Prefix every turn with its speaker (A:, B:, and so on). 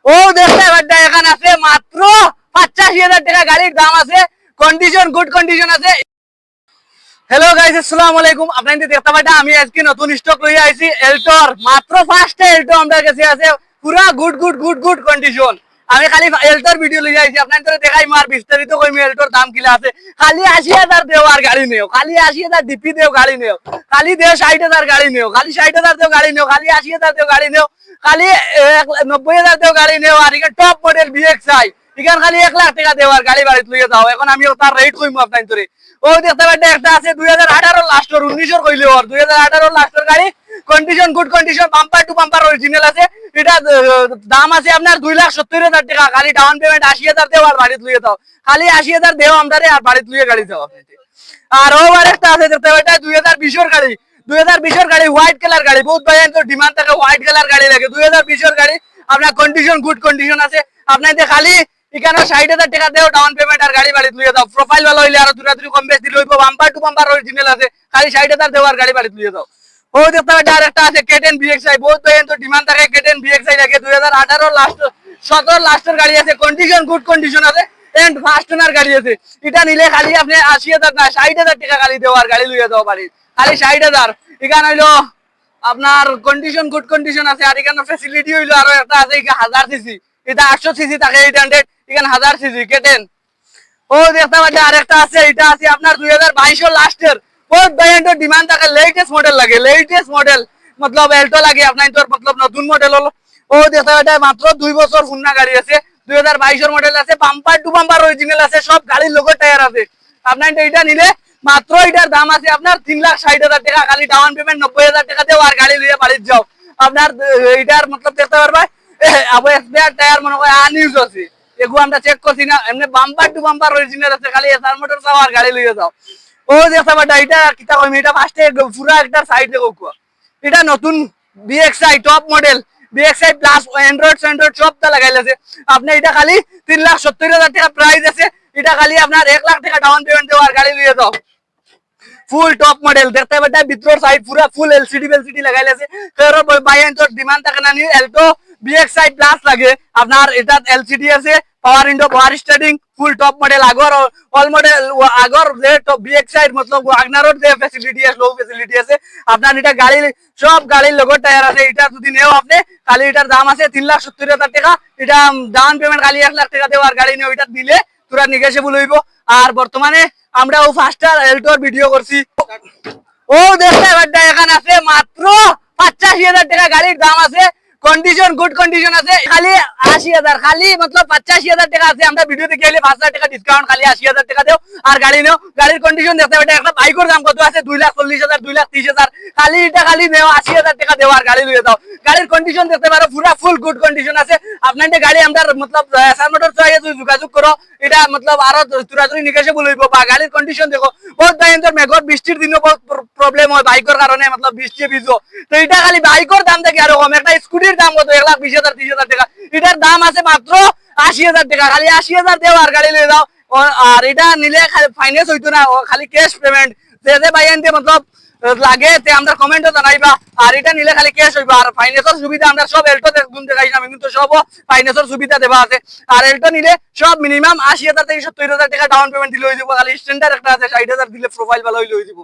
A: ও দেখতে বাড্ডা এখানে আছে মাত্র 85,000 টাকা গাড়ির দাম আছে, কন্ডিশন গুড কন্ডিশন আছে। হ্যালো গাইস, আসসালামু আলাইকুম। আপনাদের দেখতে পাচ্ছেন আমি আজকে নতুন স্টক লইয়া আইছি এলটোর। মাত্র ফার্স্টে এলটো আমরা কাছে আছে পুরা good good good good condition. আমি খালি এলটোর ভিডিও লইয়া আইছি, আপনাদের দেখাই মার বিস্তারিত কইমি এলটোর দাম কিলা আছে। খালি 80,000 দেও আর গাড়ি নেও, খালি 80,000 ডিপি দেও গাড়ি নেও, খালি দেও 60,000 গাড়ি নেও, খালি 60,000 দেও গাড়ি নেও, খালি 80,000 দেও গাড়ি নেও, খালি 90,000 দেও গাড়ি নেও। আর এটা টপ মডেল বিএক্সআই, এখান খালি 1 লাখ টাকা দেওয়ার গাড়ি বাড়িতে লইয়া যাও। এখন আমি তার রেট কইমু আপনাদের। ও দেখতে পাচ্ছেন একটা আছে 2018 লাস্টের 19 কইলে ওর 2018 লাস্টের গাড়ি, condition good condition, bumper to bumper original আছে। এটা দাম আছে আপনার 2,70,000 টাকা। খালি ডাউন পেমেন্ট 80,000 দেও আর বাড়িতে লইয়া যাও, খালি 80,000 দেও আমদারে আর বাড়িতে লইয়া গাড়ি যাও আপনি। আর ও আরেকটা আছে দেখতে পাচ্ছেন 2020 এর গাড়ি, 2020 এর গাড়ি হোয়াইট কালার গাড়ি, বহুত ভাই তো ডিমান্ড থাকে হোয়াইট কালার গাড়ি লাগে। 2020 এর গাড়ি আপনার কন্ডিশন গুড কন্ডিশন আছে। আপনাদের খালি এখানে 60,000 টাকা দেও ডাউন পেমেন্ট আর গাড়ি বাড়িতে লইয়া যাও। প্রোফাইল ভালো হইলে আরো দুরা কম বেশি লইবো। বাম্পার টু বাম্পার অরিজিনাল আছে, খালি 60,000 দেও আর গাড়ি বাড়িতে লইয়া যাও। ও দেখতে পাচ্ছেন আরেকটা আছে কেটেন বিএক্সআই, বহুত ভাই তো ডিমান্ড থাকে কেটেন বিএক্সআই লাগে। 2018 লাস্ট 17 লাস্টের গাড়ি আছে, কন্ডিশন গুড কন্ডিশন আছে এন্ড ফার্স্ট ওনার গাড়ি আছে। এটা নিলে খালি আপনি 80,000 না 60,000 টাকা গাড়ি দেও আর গাড়ি লইয়া যাও বাড়ি, খালি 60,000। এখানে হইলো আপনার কন্ডিশন গুড কন্ডিশন আছে। আর এখানে ফ্যাসিলিটি হইলো আরো একটা আছে 1000 সিসি, এটা 800 সিসি থাকে 800, এখানে 1000 সিসি কেটেন। ও দেখতে পাচ্ছেন আরেকটা আছে, এটা আছে আপনার 2022 এর লাস্টের, বহুত ভাইয়ের ডিমান্ড থাকে লেটেস্ট মডেল লাগে, লেটেস্ট মডেল মতলব এলটো লাগে আপনার তোর মতলব নতুন মডেল হলো। ও দেখতে পাচ্ছেন মাত্র 2 বছর পুরনা গাড়ি আছে, 2022 এর মডেল আছে, বাম্পার টু বাম্পার অরিজিনাল আছে, সব গাড়ির লোগো টায়ার আছে। আপনার এটা নিলে মাত্র এটার দাম আছে আপনার 3,60,000 টাকা। খালি ডাউন পেমেন্ট 90,000 টাকা দেও আর গাড়ি লইয়া বাড়িতে যাও। আপনার এটার মতলব দেখতে পারবা আবু এসবিআর টায়ার মনে হয় আনইউজ আছে, এগু আমরা চেক করছি না, এমনি বাম্পার টু বাম্পার অরিজিনাল আছে, খালি এসআর মোটর চাও আর গাড়ি লইয়া যাও। ও দেখতে পাটা এটা কিতা কইমি, এটা ফার্স্টে পুরা একটা সাইড দেখো, এটা নতুন VXi top model, VXi plus Android স্যান্ড্রয়েড সবটা লাগাইলেছে। আপনি এটা খালি 3,70,000 টাকা প্রাইস আছে। এটা খালি আপনার 1 লাখ টাকা ডাউন পেমেন্ট দেও আর গাড়ি লইয়া যাও। ফুল টপ মডেল দেখতে পাচ্ছেন ভিতর সাইড পুরা ফুল এলসিডি বেলসিডি লাগাইলেছে। ফের বাইন তো ডিমান্ড থাকে না নি এলটো বিএক্সআই প্লাস লাগে আপনার, এটা এলসিডি আছে, পাওয়ার উইন্ডো, পাওয়ার স্টার্টিং, ফুল টপ মডেল। আগর অল মডেল আগর যে টপ বিএক্সআই মতলব ওয়াগনারর যে ফ্যাসিলিটি আছে, লো ফ্যাসিলিটি আছে আপনার। এটা গাড়ি সব গাড়ির লোগো টায়ার আছে। এটা যদি নেও আপনি খালি এটার দাম আছে 3,70,000 টাকা। এটা ডাউন পেমেন্ট খালি 1 লাখ টাকা দেও আর গাড়ি নেও। এটা দিলে তোরা নিগেশিয়েবল হইব। আর বর্তমানে আমরা ও ফাস্টার এলটোর ভিডিও করছি। ও দেখতে বাড্ডা এখানে আছে মাত্র 85,000 টাকা গাড়ির দাম আছে, কন্ডিশন গুড কন্ডিশন আছে, খালি 80,000, খালি মতলব 85,000 টাকা আছে। আমরা ভিডিওতে গেলে 5,000 টাকা ডিসকাউন্ট, খালি 80,000 টাকা দেও আর গাড়ি নেও। গাড়ির কন্ডিশন দেখতে পাচ্ছেন, একটা বাইকের দাম কত আছে 2,40,000, 2,30,000, খালি এটা খালি নেও 80,000 টাকা দেও আর গাড়ি লইয়ে দাও। গাড়ির কন্ডিশন দেখতে পারো পুরা ফুল গুড কন্ডিশন আছে। আপনাদের গাড়ি আমরা মতলব এসআর মোটর চাই যোগাযোগ করো, এটা মতলব আরো তুরাতুরি নিকেশিয়েবল হইব। বা গাড়ির কন্ডিশন দেখো, বহুত ভাইয়ের মেঘর বৃষ্টির দিনও বহুত প্রবলেম হয় বাইকের কারণে, মতলব বৃষ্টি ভিজো। তো এটা খালি বাইকের দাম থেকে আরো কম। একটা স্কুটির দাম কত 1,20,000, 30,000 টাকা, এটার দাম আছে মাত্র 80,000 টাকা। খালি 80,000 দেও আর গাড়ি লয়ে যাও। আর এটা নিলে খালি ফাইন্যান্স হইতো না, খালি ক্যাশ পেমেন্ট। যে ভাইয়ান মতলব লাগে তে আমরা কমেন্টও জানাইবা। আর এটা নিলে খালি ক্যাশ হইবা। আর ফাইন্যান্সের সুবিধা আমরা সব এলটো গুণ দেখাইছি, আমি কিন্তু সব ফাইন্যান্সের সুবিধা দেওয়া আছে। আর এলটো নিলে সব মিনিমাম 80,000 থেকে 70,000 টাকা ডাউন পেমেন্ট দিলে হয়ে যাব। খালি স্ট্যান্ডার্ড একটা আছে 60,000 দিলে প্রোফাইল ভালো হইলে হয়ে যাব।